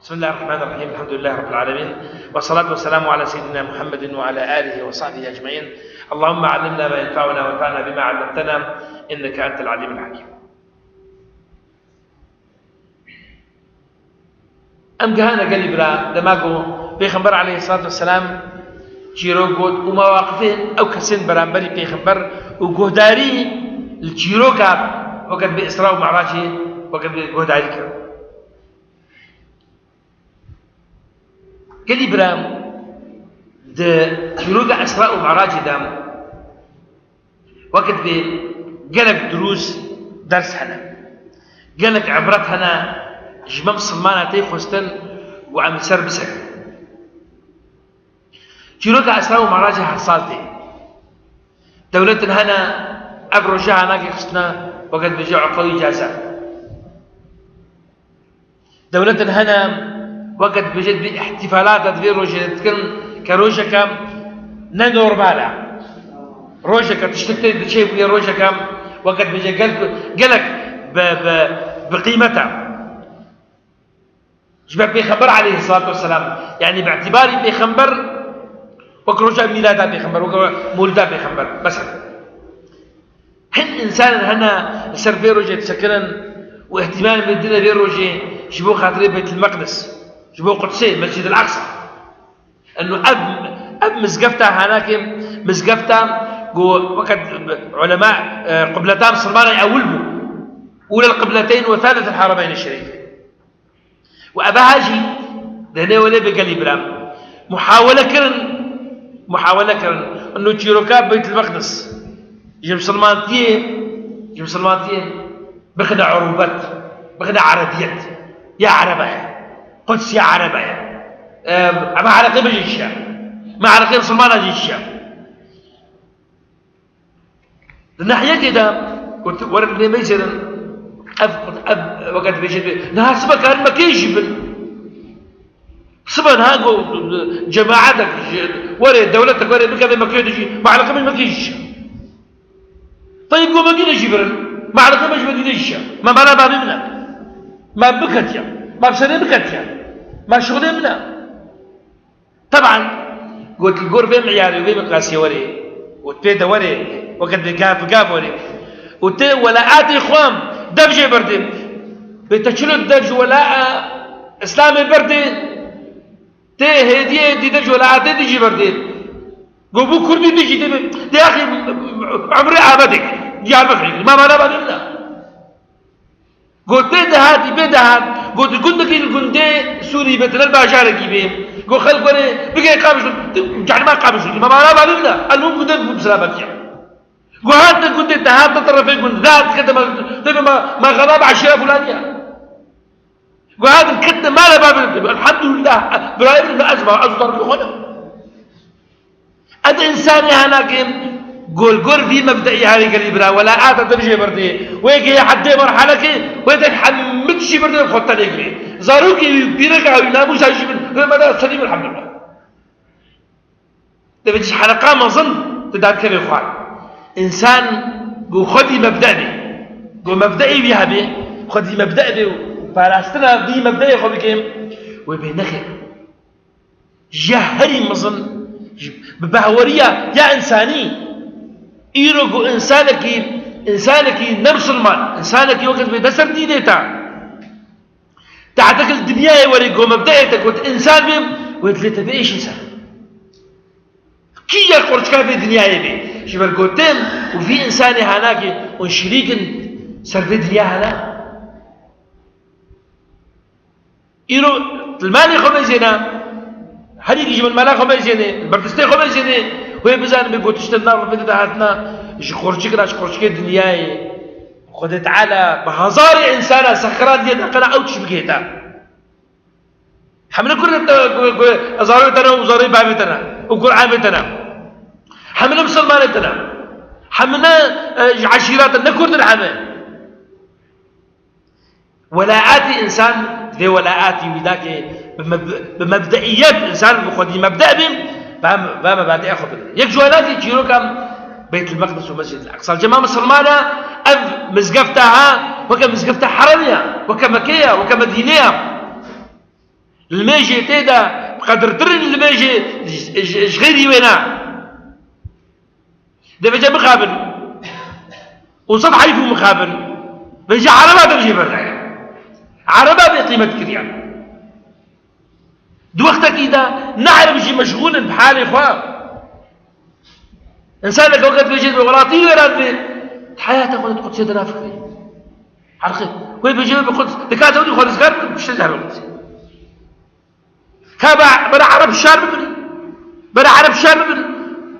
بسم الله الرحمن الرحيم. الحمد لله رب العالمين، والصلاة والسلام على سيدنا محمد وعلى آله وصحبه أجمعين. اللهم علمنا ما ينفعنا وانفعنا بما علمتنا إنك أنت العليم الحكيم. أم جهانا قال برا دماغه بيخبر عليه الصلاة والسلام جيروغود ومواقفين أو كسن برانبري بيخبر وجهداري الجيروغا وقد بإسراء ومعراجه وقد بجهداري كرم. قال برا جيروغا إسراء ومعراجه دام وقد بقلق دروس درس هنا قلق عبرت هنا جمم سلمانة تيخوستن وعم سر بسك جيروغا إسراء ومعراجه حصالتي دولتنا هنا أقرجها ناقي خصنا وقد بجاع قوي جازا دولتنا هنا وقد بجد باحتفالات تدبير روجة تكن كروجة كام نورمالا روجة كام تشتكي بشيء ويا روجة كام وقد بجد قلق بقيمتها جبت بيخبر عليه الصلاة والسلام، يعني باعتباري بيخبر وكروجة ميلادا بيخبر ومولدا بيخبر بس هن إنسان هنا سر في روجة سكنا واهتمام بالدنيا في روجة جبوا خاطري بيت المقدس جبوا قدسين مسجد الأقصى إنه أب مسقفتها هناك مسقفتها جو وقت علماء قبلتان صرمانة يأولبوا أولى القبلتين وثالث الحرمين الشريفين وأبهاجي دهنا ولا بقلي برام محاولة كرن إنه تشيروكاب بيت المقدس يجي مسلمانتين بخدع عروبات بخدع عربيات يا عربية قدس يا عربية ما عرقين بجي الشام ما عرقين مسلمان جي الشام الناحية ده ورد ما يصير أب وقت بيجي نها سبا كان ما كيجبن سبا نها جماعتك ورد دولتك ورد بكذا ما كيجي ما عرقين ما كيجي طيب قوم مدينة جبرن ما عرفنا مش مدينة الشام ما بلا بابنا ما بكتيا ما بسنة بكتيا ما شغل منا طبعا قلت القرب معياري وبيم قاسي وري وتبيد وري وقد قاب وري ولا آتي إخوان دبجة بردين بتشلو الدبج ولا إسلامي بردين هدية دي دبج ولا آتي ديجي بردين قبو كردي ديجي دي أخي عمري عبدك جاب بخير ما أنا بدلنا قلت بيدهات قلت كنت كده سوري بتنا الباشا ركيبين قلت خلق وري بقى قابش يعني ما قابش ما أنا بدلنا المهم كنت بسلامك يعني قلت كنت دهات الطرفين كنت ذات كده ما غضب عشرة فلانية قلت كده ما له باب الحمد لله برايم إنه أزمة أصدر في خدم هذا إنسان هناك قول في مبدئي هذه قريبنا ولا آتا درجة بردي ويجي حد مرحلة كي ويدك حمدشي بردي الخطة ليكري زاروكي بيرجع وينامو سايشي من مدى سليم الحمد لله ده بيجي حلقة ما ظن تذكر إخوان إنسان قول خدي مبدئي قول مبدئي بيها بي خدي مبدئي فالاستنا دي مبدئي خدي كيم وبينخر جهري مظن ببهورية يا إنساني إيروغو إنسانك نفس المال إنسانك وقت بدسر دينيتا تعتقل الدنيا وريقو مبدأيتك وت إنسان بيم ويتلتا بإيش إنسان كي يقرش كان في الدنيا بي شبال قوتين وفي إنسان هناك ونشريك سر في الدنيا هنا إيرو المال يخو زينا هذيك يجي من الملاك خو ميزيني البرتستي خو ميزيني وهي بزان بيقول تشتغل النار في دهاتنا يجي خرجك راش خرجك الدنياي خدت على بهزار إنسانة سخرات دي قناع أو تشبكيتا حمل كل أزارتنا وزاري بابتنا وكل عامتنا حمل مسلمانتنا حملنا عشيراتنا كل العامة ولا آتي إنسان ذي ولا آتي وذاك بمبدئيات إنسان بخدي مبدأ بهم فما بعد يأخذ يكجوالاتي تشيرو كم بيت المقدس ومسجد الأقصى الجماعة مسلمانة مزقفتها وكم مزقفتها حرمية وكمكية وكمدينية الميجي تيدا بقدر ترن الميجي غيري وينا ده بيجي مخابن وصد حيفو مخابن بيجي عربة ترجي برد عربة بقيمة كريان دو وقتك إذا نعرف شيء مشغول بحال إخوان إنسانك وقت بيجي بغلاطي ويراد حياتك ولا تقول سيدنا فكري عرقي وين بيجي بقول دكاتره ودي خالص قال مش تزعل كابا بدا عرب الشارع ببني بدا عرب الشارع ببني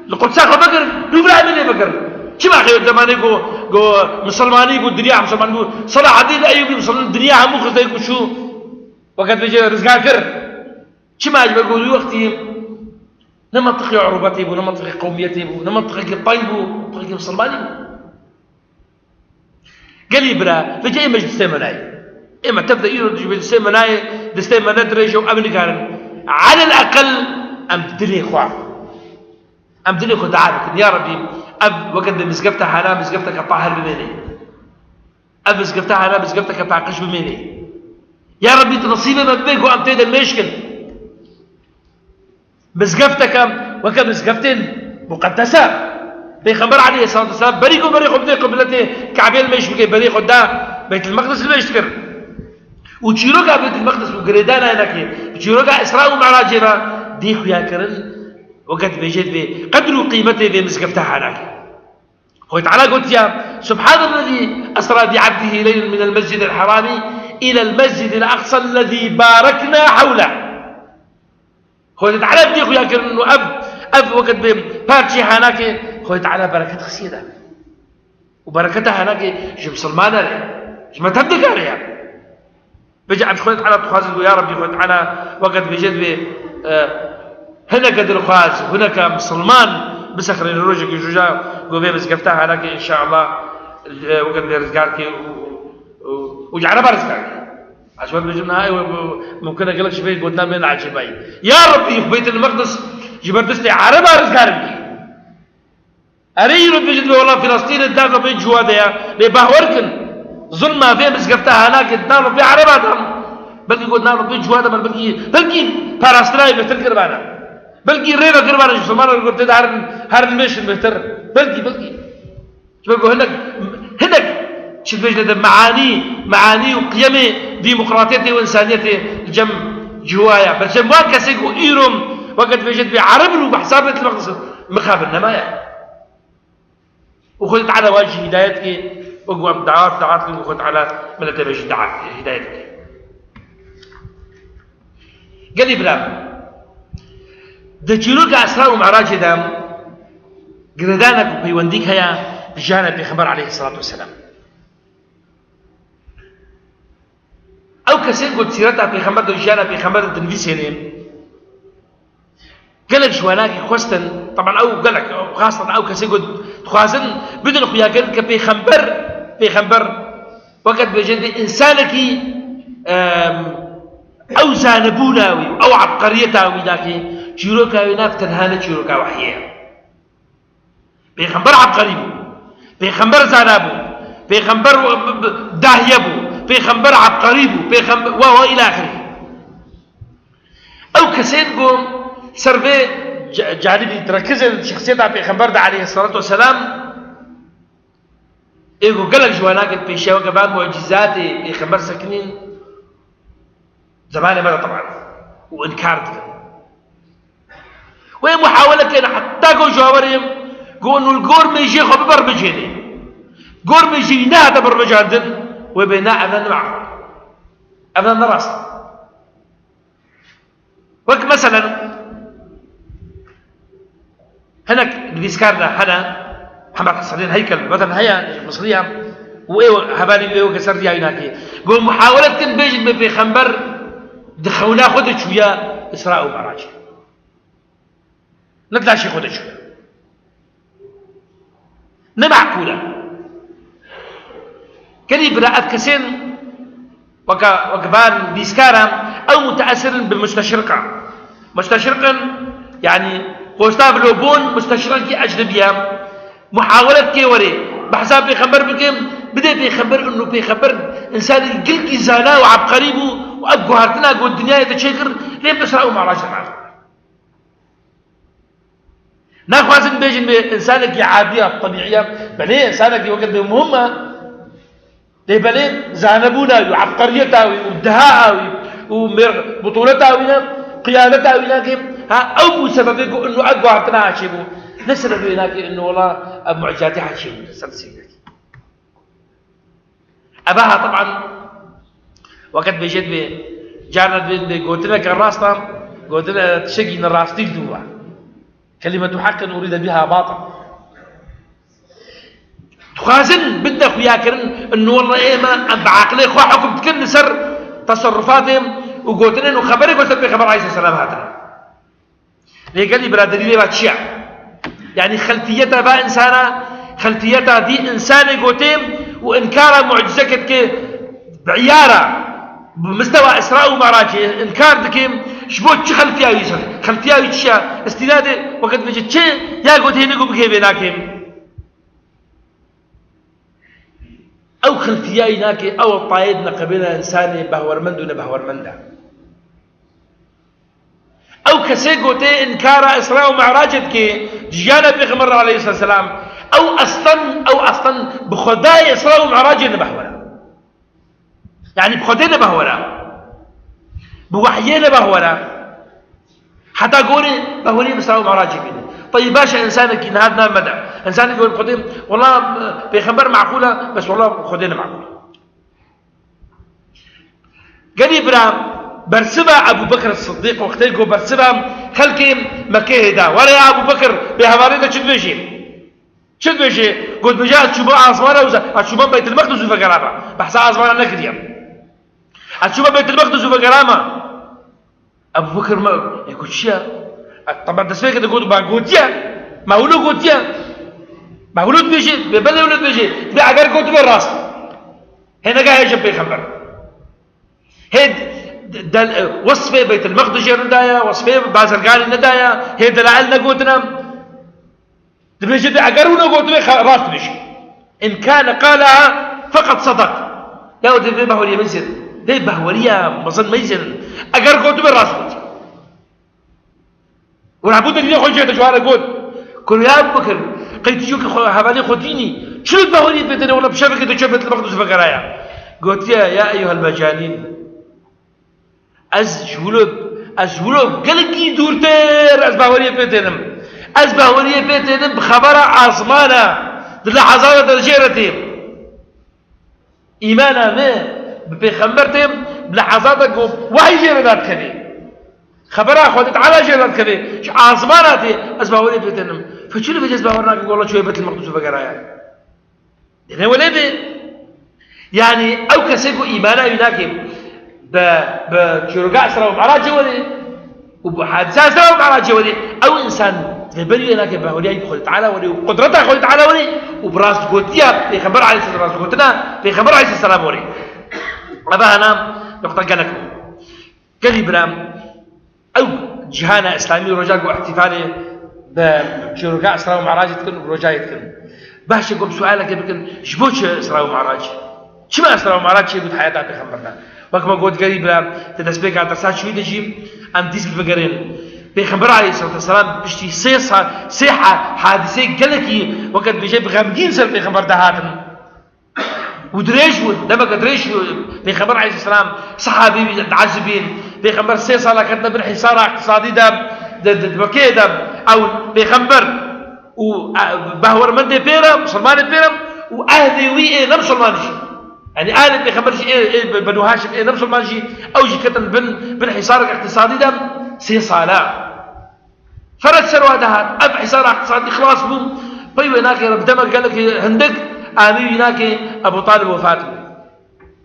القدس اخو بقر بيبلع من بقر كما اخي زماني جو مسلماني جو الدنيا مسلمان جو صلاح الدين الايوبي مسلمان الدنيا هم خذ شو وقت بيجي رزقا كر كما يقول وقتي نمنطقي عروبتي بو نمنطقي قوميتي بو نمنطقي طيبو نمنطقي مسلماني قال لي برا فجاي مجلس مناي اما تبدا يرد مجلس مناي دستي ما ندري امن كان على الاقل امدلي اخوان امدلي خد عارف يا ربي اب وقد مسقفتها انا مسقفتك طاهر بميني اب مسقفتها انا مسقفتك طاقش بميني يا ربي نصيبه ما بيك وام تيد المشكل مسقفتك وكم مسقفتين مقدسه بيخبر عليه الصلاه والسلام بريقو بدي قبلته كعبين مش بكي بريقو ده بيت المقدس اللي يشتكر وتشيروكا بيت المقدس وقريدانا هناك تشيروكا اسراء ومعراج دي خويا كرن وقت بيجيت بي قدروا قيمته بمسقفتها هناك هو تعالى قلت يا سبحان الذي اسرى بعبده ليلا من المسجد الحرام الى المسجد الاقصى الذي باركنا حوله هو تعالى بدي خويا كرن انه اب وقت بارتشي هناك خوي تعالى بركة خسيدة وبركتها هناك جي مسلمانة لي جي ما تبدك عليها بيجي عند خوي تعالى تخازن يا ربي خوي تعالى وقت بيجد بي هنا قدر خواز هناك مسلمان بسخرين الروجك يجوجا قوبي مسقفتها هناك إن شاء الله وقت بيرزقارك وجعنا برزقارك عشان بيجينا هاي ممكن أقول لك شوي قدام من العجيبين يا ربي في بيت المقدس جبردست لي عربة رزقارك أريد بيجد والله فلسطين الدافع بين جوادها لبهوركن ظلم ما فيه مسقفتها هناك الدافع في عرباتهم بلكي قلت نار بين جوادها بلكي باراستراي بهتر قربانا بلكي ريبا قربانا جسمان قلت هار الميشن بهتر بلكي شبكوا هناك شوف بيجد معاني وقيمة ديمقراطيته وإنسانيته الجم جوايا بل جموان كسيكو إيروم وقت بيجد بعربلو بحسابة المقدس مخابر نمايا وخذت على وجه هدايتك وقوم دعواتك وخذت على من تبجي هدايتك قال لي بلا دجيروك أسرار ومعراج دام قردانك وبيونديك هيا بجانب بخبر عليه الصلاة والسلام أو كسين قلت سيرتها بخبر بجانب بخبر تنفيسينين قال لك جواناك خوستن طبعا او قال لك خاصه او كسيقود تخازن بدون خويا قال لك بيخبر وقت بجد انسانك او زانبوناوي او عبقريتاوي ذاك جيروكا ويناك تنهانه جيروكا وحيه بيخبر عبقري بيخبر زانابو بيخبر داهيبو بيخبر عبقري بيخبر والى اخره او كسين قوم سربي جانبي تركز الشخصية بيغمبر عليه الصلاة والسلام إيقو قلق جواناك البيشاوة كمان معجزات بيغمبر ساكنين زمان ماذا طبعا وإنكار ذلك وهي محاولة كان حتى قو جوارهم قو إنه القور ميجي خو ببرمجيني قور ميجي نهد برمجاندن وبيناء أمنا معه أمنا نراس وك مثلا هناك بيسكارنا هنا محمد حسنين هيكل مثلا هيا مصرية وإيه هبالي إيه كسر دي هناك قول محاولة تنبيج بخنبر دخونا خدت شوية إسراء ومعراج نطلع شيء خدت شوية نمعقولة كلي براءة كسين وكبان بيسكارا أو متأثر بالمستشرقة مستشرقا يعني قوستاف لوبون مستشرقي أجنبية محاولة كيوري بحساب بيخبر بكم بدأ بيخبر إنه بيخبر إنسان القلق زانا وعبقريبه وأبقوا هارتنا قو الدنيا يتشكر ليه بسرعوا مع راجل معه ناخوازن بيجن بإنسانك عادية طبيعية بليه إنسانك وقت مهمة ليه بليه زانبونا وعبقريتها وابدهاء وبطولتها قيادتها ويناك أو سببك إنه أبقوا هارتنا عشيبه نسبب ويناك إنه والله معجزاتي عشيبه سلسلة أباها طبعا وقت بيجد جانا قلتنا كالراسطة قلتنا تشقي من الراستيل دوا كلمة حق أريد بها باطل تخازن بدك وياكرن إنه والله إيه ما بعقلي خوا حكم تكن سر تصرفاتهم وقلتنا إنه خبرك وسبب خبر عيسى السلام هاتنا ليه قال لي برادري ليه باتشيع يعني خلفيتها با إنسانة خلفيتها دي إنسانة قلتهم وإنكار معجزك بعيارة بمستوى إسراء ومعراج إنكار دكيم شبوت شو خلفيها يوسف خلفيها يتشيا استناده وقت بيجي شيء يا قلت هنا بكي بيناكم أو خلفيها يناكي أو الطايدنا قبلنا إنساني بهورمند ولا بهورمندا أو كسيقوتي إنكار إسراء ومعراجك جيانا بيغمر عليه الصلاة والسلام أو أصلا بخداي إسراء ومعراجنا بهورا يعني بخدينا بهورا بوحينا بهورا حتى قولي بهوري إسراء ومعراجنا طيب باشا إنسانك إن هذا مدى إنسانك يقول بخدين والله بيخبر معقولة بس والله بخدينا معقولة قال إبراهيم برسبة أبو بكر الصديق وقت يقول برسبة خلكي مكيهدا ولا يا أبو بكر بهوارينا شد بيجي قلت بجاء تشوفوا عاصمانا تشوفوا بيت المقدس وفقرامة بحث عاصمانا نكريم تشوفوا بيت المقدس وفقرامة أبو بكر ما يقول شيا طبعا تسميه كده يقول باقوتيا ما هو له قوتيا ما هو له بيجي ببلي ولد بيجي بعقر قوت بالراس هنا قاعد يجيب بيخبر هيد وصفه بيت المقدس ندايا وصفه بازرقاني ندايا هي دلائلنا قوتنا تبيجي بعقرونا قوت راس بيجي إن كان قالها فقط صدق لا ودي بهورية منزل دي بهورية مظن ميزن أقر قوت بالراس بيجي ونعبود اللي يخرج جهة جوارة قوت كل يا أبو بكر قيت يجوك هبالي خديني شنو بهورية بيتنا ولا بشبكة تشبت المقدس فقرايا قلت يا أيها المجانين أزولوب قلقي دورتر أزبهورية بيتنم أزبهورية بيتنم بخبر عاصمانا لحظات درجيرتهم إيمانا ما بخمرتهم بلحظات وحي جيرات كذي خبرها خودت على جيرات كذي عاصماناتي أزبهورية بيتنم فشنو في أزبهورنا يقول الله شوية بيت المقدس وبقرايا هنا وليه يعني أو كسيكو إيمانا يناكم بشرقاء سراء ومعراج جولي وبحادثات سراء ومعراج جولي أو إنسان في بلي هناك بهولي يدخل تعالى ولي وقدرته يدخل تعالى ولي وبراس قوتيا في خبر عليه السلام راس قوتنا في خبر عليه السلام ولي أبا هنا نقطة قالكم كذبنا أو جهانا إسلامي ورجاء واحتفالي بشرقاء سراء ومعراج تكون ورجاء تكون باش يقوم سؤالك يمكن شبوش سراء ومعراج شما سراء ومعراج شيء قد حياتها بخبرنا وكما قلت قريبا تدسبيك على درسات شوي دجي أم ديسك بقرين بيخبر عليه الصلاة والسلام بشتي صيحة حادثة قلقي وقت بيجي بغامدين سر بيخبر دهاتن ودريشود لما قد ريشود بيخبر عليه السلام صحابي عجبين بيخبر صيصة لكتنا بالحصار اقتصادي داب بكي داب أو بيخبر وبهور من دي بيرم مسلمان بيرم وأهدي ويه نمسلمان شي يعني آلت بيخبر شيء إيه بنو هاشم إيه نفس المانجي أو جي كتن بن حصار اقتصادي دم سيصالا فرد سروا هذا أب حصار اقتصادي خلاص بوم طيب هناك رب دمك قال لك هندك آمي هناك أبو طالب وفاته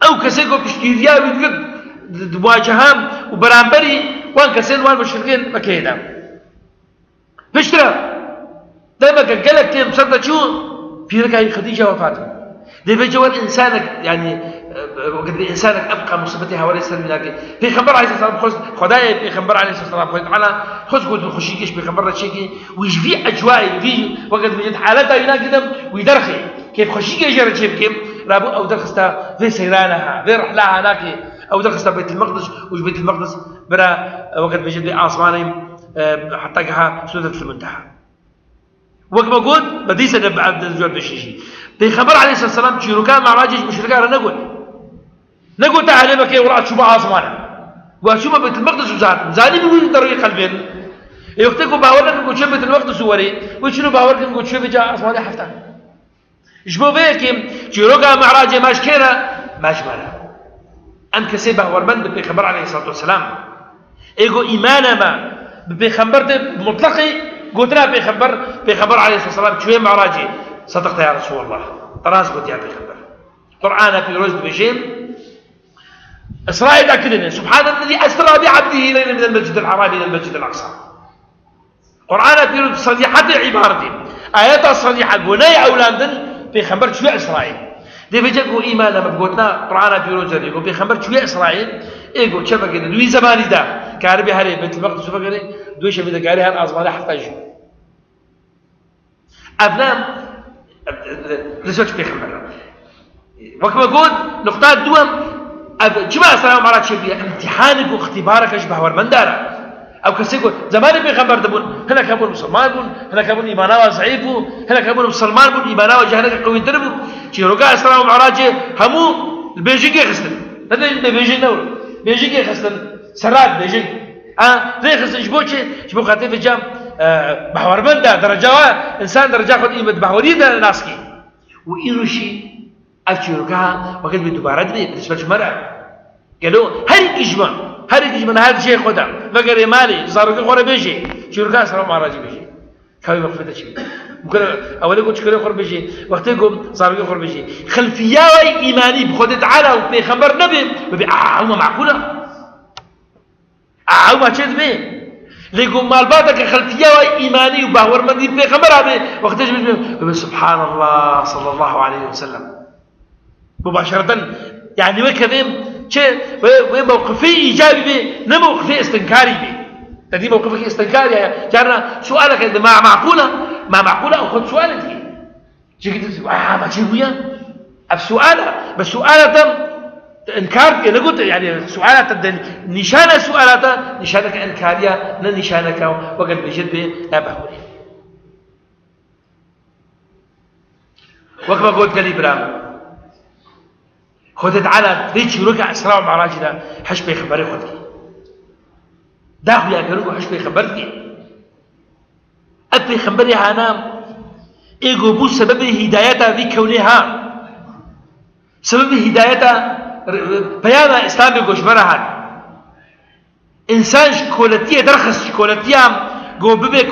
أو كسيكو كشتيريا بيتقد مواجهام وبرامبري وان كسين وان مشرقين مكيدا بشترى دمك قال لك تيم صدق شو في ركاي خديجة وفاته دي بجوار إنسانك يعني وقد إنسانك أبقى مصيبتها وليس سلمي في خبر عليه السلام خدايا في خبر عليه السلام على خذ قد الخشيكش في خبر الشيكي ويجفي أجواء في وقد بجد حالتها يناقدم ويدرخي كيف خشيكي جرى شيء كيف رابو أو درخستا في سيرانها في رحلها هناك أو درخص بيت المقدس وش بيت المقدس برا وقت بيجد لي آسماني حتى كها سورة المنتهى وقت ما قول بديس عبد الجواد بشيشي بيخبر عليه الصلاة والسلام شيروكان مع راجج مشركان نقول تعالى بكي وراء شبه آسمانه وشوف بيت المقدس وزاد زاني بيقول طريق قلبين يختكوا باورك نقول شوف بيت المقدس وري وشنو باورك نقول شوف جاء آسمانه حفتان إشبو فيكم شيروكا معراجة ماش كينا ماش مالا أم كسي باورمند بيخبر عليه الصلاة والسلام إيقو إيمانا ما بيخبر مطلقي قلتنا بيخبر عليه الصلاة والسلام شوية معراجة صدقت يا رسول الله طراز قلت يا بيخبر قرآن في روز بيجين إسرائيل أكدنا سبحان الذي أسرى بعبده ليلا من المسجد الحرام إلى المسجد الأقصى قرآن في روز صريحة عبارتي آيات صريحة قناي أولاندن بيخبر شوية إسرائيل دي بيجاكو إيمانا مبقوتنا قرآن في روز يقول بيخبر شوية إسرائيل يقول شبك إنه دوي زماني دا كاربي هاري بيت المقدس فقري دوي شبه دا قاري هان أزماني حتى يجي أبنام لسوش بيخبر وكما قلت نقطات دوام جماعة السلام عليكم شبيه امتحانك واختبارك اشبه ورمن دارا او كسيقول زمان بيخبر دبون هنا كابون مسلمان بون هنا كابون ايمانا ضعيف هنا كابون مسلمان بون ايمانا وجهنك قوي دربو شي رجاء السلام عليكم همو البيجيكي خستن هذا البيجيك نور بيجيكي خستن سراد بيجيك زي خستن شبو خاطر في جام بحور من دا درجة انسان درجة خد قيمة بحوري دا ناسكي وإنه شيء أشيركها وقت بدوبارة دي بالنسبة للمرأة قالوا هري كجمع هذا شيء خدا فقر مالي صاروا كخورة بيجي شيركها صاروا مع راجي بيجي كاوي مقفدة شيء ممكن أولي قلت شكرا خور بيجي وقتكم صاروا كخور بيجي خلفية إيماني بخدت على وفي خبر نبي ببي هما معقولة هما شيء بيه ليقوم مالباتك خلفية إيماني وباور مندي بيه خبر هذا وقتش بيه سبحان الله صلى الله عليه وسلم مباشرة يعني وكذا شيء موقفي إيجابي به نه موقفي استنكاري به تدي موقفك استنكاري يا جارنا سؤالك إذا ما معقولة أو خد سؤالك شيء كده ما شيء ويا بس سؤاله تم إنكار أنا قلت يعني سؤاله نشانة سؤالته نشانك إنكارية نه نشانك وقد بجد به لا بحولي وكما قلت قال إبراهيم خدت على ريتش رجع اسراء مع راجل حش بيخبري خدك داخل يا كرو حش بيخبرك ابي خبري انا ايجو بو سبب هدايتها في كونها سبب هدايتها بيان اسلامي غشبرها انسان شكولتيه درخص شكولتيه جو بيبي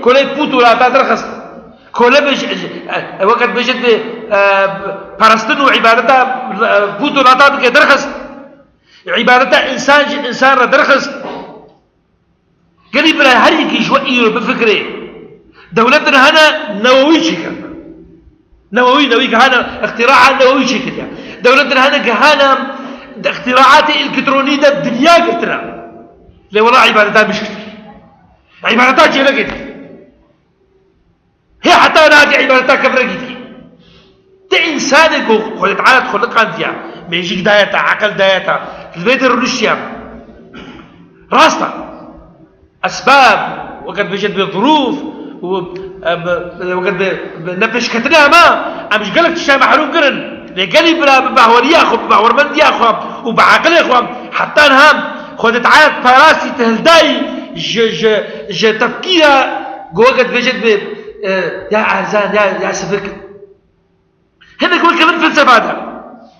كولي بوتو لا درخص كله وقت بجد پرستن و عبادتا بود و ناتات که درخست عبادتا انسان را درخست قريب لا هر يكي شوئي بفكره دولتنا هنا نووي شكل نووي كهانا اختراعات نووي شكل دولتنا هنا كهانا اختراعات الكترونية الدنيا قلتنا لي والله عبادتا مش عبادتا شيء لقيت هي حتى نادي عبادتها كفرقتي إنسانك خلت عالت خلق أنتيا بيجيك دايتا عقل دايتا البيت الروسيا راستا أسباب وقد بيجت بظروف وقد بنفش كتنا ما أمش قالك تشاي محروم قرن لقالي بلا بحوري أخو بحور مندي أخو وبعقل أخو حتى نهام خلت عالت فراسي تهلداي ج تفكيرها وقد بيجت يا أعزان يا سفك هنا يقول كمان فلسفة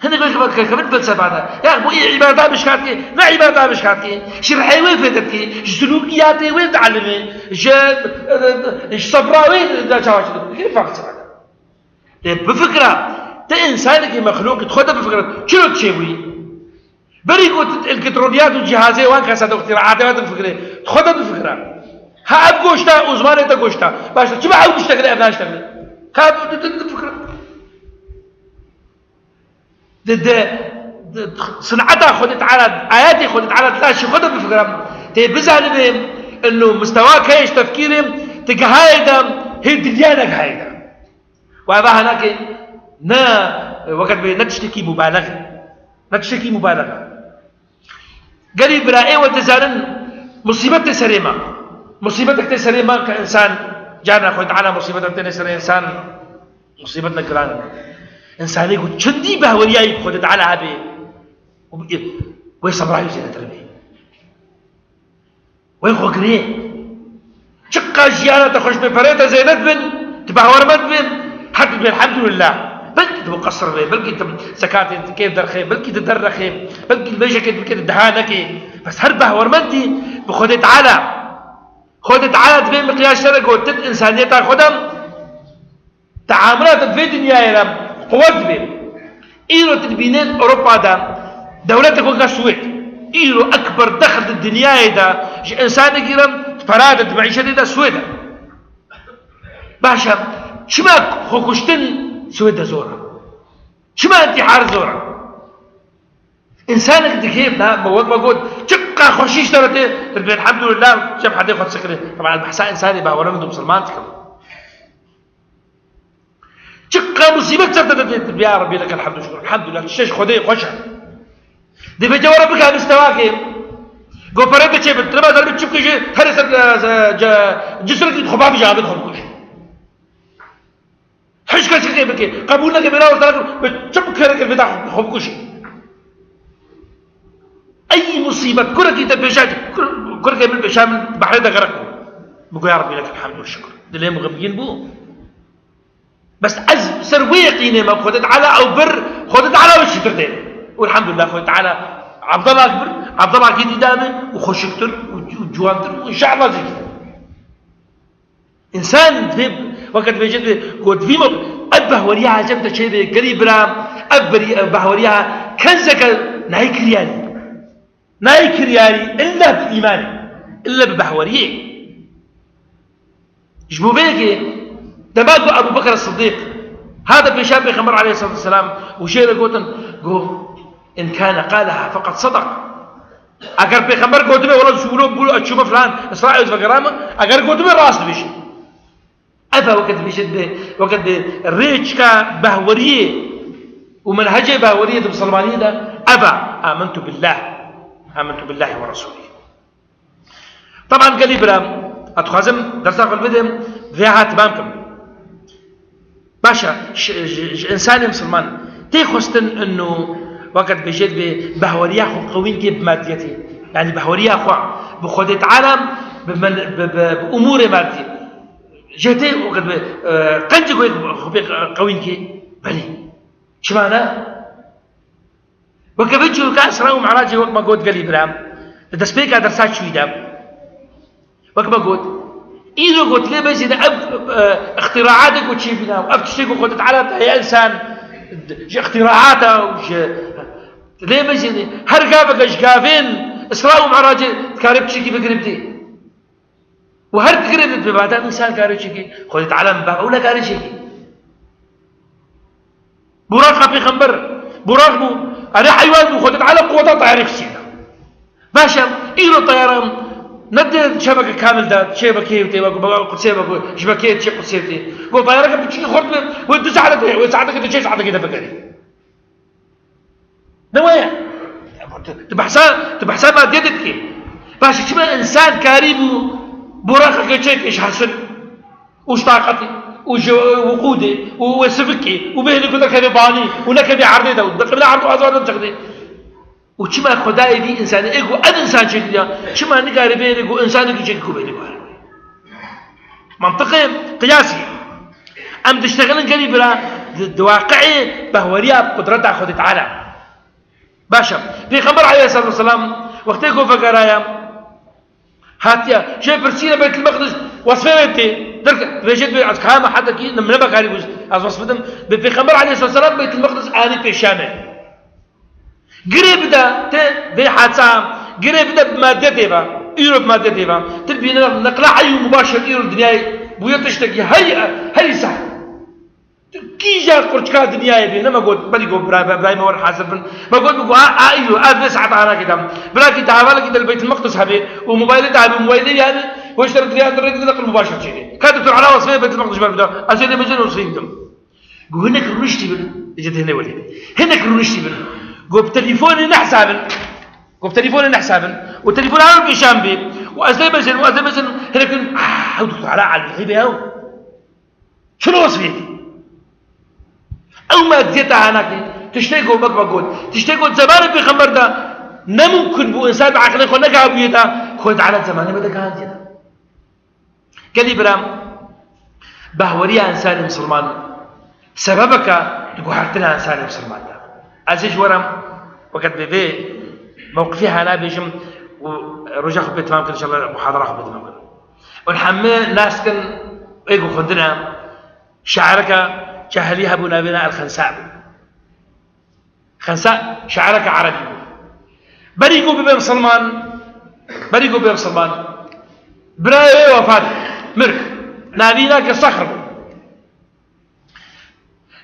هنا يقول كمان فلسفة يا أبو إيه عبادة مش كاتي لا عبادة مش كاتي شرحي وين فدتي سلوكياتي وين تعلمي صبرا وين ده شاش كيف فلسفة بفكرة إنسانك مخلوق تخدم بفكرة شنو تسوي بريقو الكترونيات والجهازات وان كاسات اختراعات وان الفكرة تخدم بفكرة ها أب قوشتا وزمانه تا قوشتا باشتا شو بعاود تشتغلي أبناء تشتغلي ها الفكرة صنعتها خدت على آياتي خدت على ثلاث شو خدت بفكرة تبزعل بهم إنه مستواك هيش تفكيرهم تجهايدا هي الدنيا نجهايدا وهذا هناك وقت نتشتكي مبالغة قالي برائي ودزارن مصيبة سريمة مصيبتك تسريمة كإنسان جانا خد على مصيبتك تنسر إنسان مصيبتنا كران إنسان يقول شندي به ورياي خدت على هبي ويصبر عليه زينة تربي ويخوكريه شقا جيانا تخش بفريطة زينة بن تبهور مد بن حتى بن الحمد لله بلكي تبقى قصر بي بلكي زكاة كيف درخي بلكي تدرخي بلكي البيشة كيف دهانك بس هربه ورمدي بخدت على خدت على تبين مقياس شرق وتت إنسانيتها خدم تعاملات في الدنيا يرم قوات بين إيرو تدبينين أوروبا دا دولتك وكا سويت إيرو أكبر دخل الدنيا دا إنسانك يرم فرادت معيشة دا سويدا باشا شما خوكشتن سويدا زورا شما انتحار زورا إنسانك دكيف نا مواد موجود شقا خوشيش ترى تربي الحمد لله شاف حد ياخذ سكره طبعا البحثاء إنساني بقى ولا منهم مسلمان تكلم شقا مصيبة ترى يا ربي لك الحمد شكرا الحمد لله الشيش خدي خوشة دي بيجي ورا بك مستواك جو فريد بتشي بتربى ضرب تشوف كيجي هرس جسرك خباب جابت خلقوش حش كسي بك قبولنا كبيرة وصلك بتشوف كيرك البتاع خبقوش أي مصيبة كرة تبيشات كرة من بشام بحر ده غرق بقول يا ربي لك الحمد والشكر دلهم مغبيين بو بس أز سرويقيني ما خدت على أو بر خدت على والشكر ده والحمد لله خدت على عبد الله أكبر عبد الله أكيد دامه وخشكتر وجوانتر وإن شاء الله زي كده إنسان في وقت بيجد قد في أبه وريها جمت شيء قريب رام أبه وريها كنزك نايك ريالي نايك ريالي إلا بإيمان إلا ببحوريه جبوا بيك دماغ أبو بكر الصديق هذا بشاب بيخمر عليه الصلاة والسلام وشيء قوتن قو إن كان قالها فقد صدق أقر بيخمر قوتن والله سولو بقولوا أتشوف فلان إسرائيل فقرامة أقر قوتن راس بيش أفا وقت بيشد وقت الريتش كبهوريه ومنهجه بهوريه المسلمانية ده أبا آمنت بالله ورسوله طبعا قال لي برام أتخازم درس أقل بدهم فيها تمامكم باشا إنسان مسلمان تيخستن إنه وقت بيجد بهوريا خو قوين كيف ماديتي يعني بهوريا خو بخدت عالم بأمور مادية جهتي وقت قنجي قوين كي بلي شمانا وكبيتشو كأسرع ومعراجي وقت ما قلت قال إبراهيم تسبيك هذا درسات شوي دام وقت ما قلت إذا قلت ليه بس إذا اختراعاتك وشي بنا وأب تشتكي وقلت على يا إنسان اختراعاته وش ليه بس إذا هرقابك إشقافين إسراء ومعراجي تكارب تشكي بقربتي وهر تقربت ببعدها إنسان كارب تشكي قلت على مباب ولا كارب تشكي براق في خنبر براق بو أنا حيوان وخدت على قوة طيارة سينا باشا إيرو طيران ندي شبكة كامل ده شبكة تبغى قصيبة شبكة شيء قصيبتي قول طيارة بتشي خرط وتدوس على ده وساعتك تشيل ساعتك كده بكري نوايا تبحثان ما ديتك باشا شو إنسان كريم براقك شيء إيش حسن وش طاقتي وقودي وسفكي وبهلك وذاك باني ولك بعرضي ده وذاك بلا عرض أزواج تجدي وشما خداي دي إنسان إيجو أد إنسان شكليا شما نقاري بينك وإنسان يجيكوا بينك منطقي قياسي أم تشتغلن قريب لا واقعي بهوريا قدرتها خدت على باشا في خبر عليه الصلاة والسلام وقتكم فقرايا هاتيا شيء برسينا بيت المقدس وصفيتي درك بيجد بأذكام حتى كي نمنا بقاري بوز أصوصفدم بيخبر عليه الصلاة والسلام بيت المقدس آني في الشام قريب ده بحادثة قريب ده بمادة تيبا إيرو بمادة تيبا تلبينا نقلع أي مباشر إيرو الدنيا بويا تشتكي هاي صح كي جاء قرشكا الدنيا يبي نما قلت بلي قول برايم ور حاسب ما قلت بقول إيرو أذ ساعة أنا كده براكي تعال كده البيت المقدس هبي وموبايلي تعال موبايلي يعني واشتريت ريال درجة نقل مباشر شيء كانت على وصفة بيت المقدس ما بده أزيد مجنون وصفين دم قو هناك رنشتي بن جت هنا ولي هناك رنشتي بن قو بتليفوني نحسابن قف تليفون حسابا والتليفون عارف يشام بي وأزلي بزن هنا حاولت على الحبة هاو شنو وصفي أو ما ديتها هناك تشتيقوا بقول تشتيقوا زمان في خمر ده نممكن بو إنسان بعقله خو نجا بيتا خود على زمانه بدك هذا قال إبراهيم بهوريا إنسان مسلمان سببك تقول حرتنا إنسان مسلمان أزيج ورم وقت بفي موقفي هنا بيجم ورجع خو بتمام كل إن شاء الله محاضرة خو بتمام والحمى ناس كان إيجو خندنا شعرك جاهليها أبو نبينا الخنساء خنساء شعرك عربي بريقوا ببيم سلمان براي وفات مرك نبينا كصخر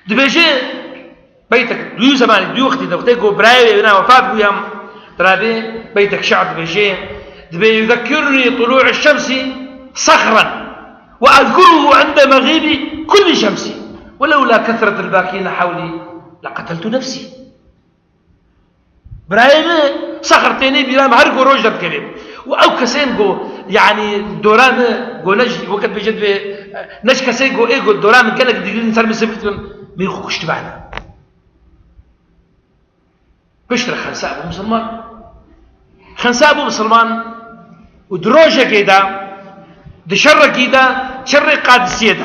دبيجي بيتك ديو زمان ديو وقتي دوقتيكو براي بنا وفات بيام ترابي بيتك شعب دبي يذكرني طلوع الشمس صخرا وأذكره عند مغيب كل شمس ولولا كثرة الباكين حولي لقتلت نفسي برايم صخرتيني بلا مهرجو روج كريم وأو كسين جو يعني دوران جو نج وقت بيجد في نج كسين جو إيجو دوران من كلك دقيقين صار مسافة من خوش تبعنا بشر خنساء أبو مسلمان خنساء أبو مسلمان ودروجة كده دشرة كده شر قادسية ده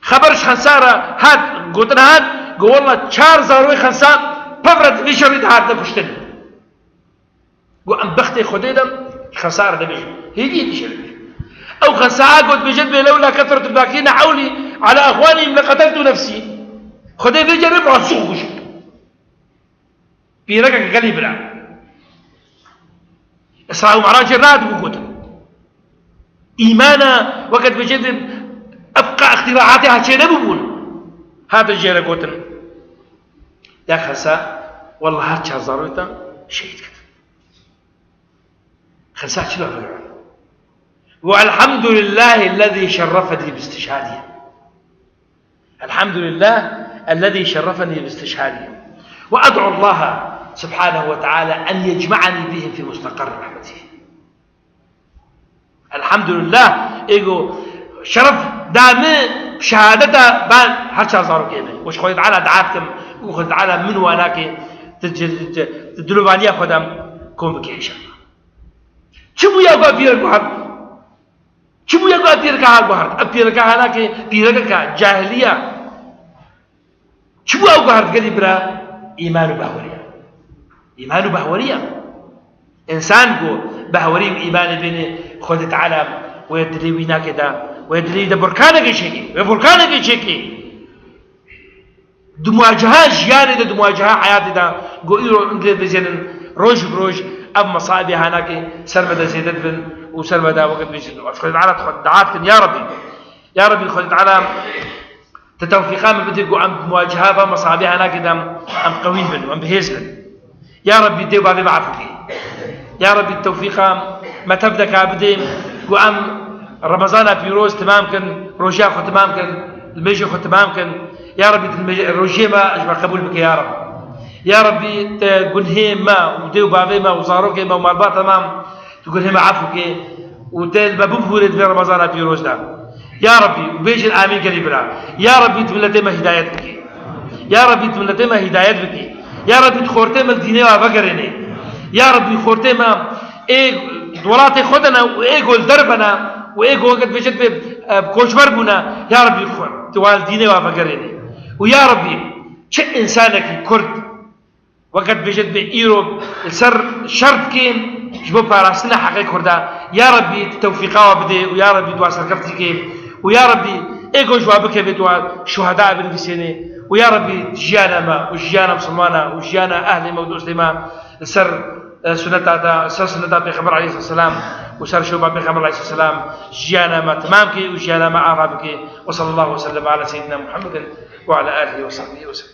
خبرش خنسارة هاد قلتنا هاد قول والله 4000 خنساء بفرد بيشرد هاد دفشتن وأن بختي خديدم خسارة ده بيجي هي تشرد أو خنساء قلت بجد لولا كثرة الباكين حولي على أخواني لقتلت نفسي خدي بيجرب رسوخ بيرجع قلبي بلا إسراء ومعراج الراد بقول إيمانا وقت بجد أبقى اختراعاتها شيء نبون هذا الجيل قوتن يا خنساء والله هاد شازارويتا شهيد كده خنساء شنو أفعل والحمد لله الذي شرفني باستشهادي الحمد لله الذي شرفني باستشهادي وأدعو الله سبحانه وتعالى أن يجمعني بهم في مستقر رحمته الحمد لله إيجو شرف دامي شهادته بان هرشا زارو كيمي وش خويت على دعاتكم وخذ على من وناك تدلوبانيا خدام كوم بكي إن شاء الله شو يا بيرك بحر شو يا بيرك بحر أبيرك هناك بيرك جاهلية شو أو بحر قال برا إيمان بهورية إنسان جو بهوري إيمان بين خذ تعالى ويدري وينا كده ويدري ده بركانك شيء وبركانك شيء دمواجهة جياني ده دمواجهة حياتي ده قويرو انجلد بزين روج بروج أب مصائبي هناك سرمدا زيدت بن وسرمدا وقت بيجي خذ تعالى دعاتك يا ربي خذ تعالى تتوفيقان من بدك عم مواجهة فمصائبي هناك ده أم قوي بن وأم بهيزن يا ربي ديو بابي معفوك يا ربي التوفيق ما تبدك عبدين وأم رمضان بيروز تمام كن روجيا خو تمام كن الميجي خو تمام كن يا ربي روجيا ما أجمع قبول بك يا ربي تقول هيم ما وديو بابي ما وزاروك ما ومالبا تمام تقول هيم عفوك وتل ما بفولد في رمضان بيروز ده يا ربي وبيجي الآمين قريبنا يا ربي تملتي ما هدايت بك يا ربي تملتي ما هدايت بك يا ربي تخورتي ما الدينية وابقرني يا ربي خورتي ما دولاتي خدنا وإيقول دربنا وإيقو وقت بجد بكوشبر بنا يا ربي خور توال ديني وافقريني ويا ربي شئ إنسانك كرد وقت بجد بإيرو السر شرط كين جبو باراسنا حقي كردا يا ربي توفيقا وبدي ويا ربي دوا سركفتي كين ويا ربي إيقو جوابك بدوا شهداء بالفسيني ويا ربي جيانا ما وجيانا مسلمانا وجيانا أهل موضوع سليمان السر سنة بيخبر عليه الصلاة والسلام وسر شوبا بيخبر عليه الصلاة والسلام جيانا ما تمامك وجيانا ما أعرابك وصلى الله وسلم على سيدنا محمد وعلى آله وصحبه وسلم.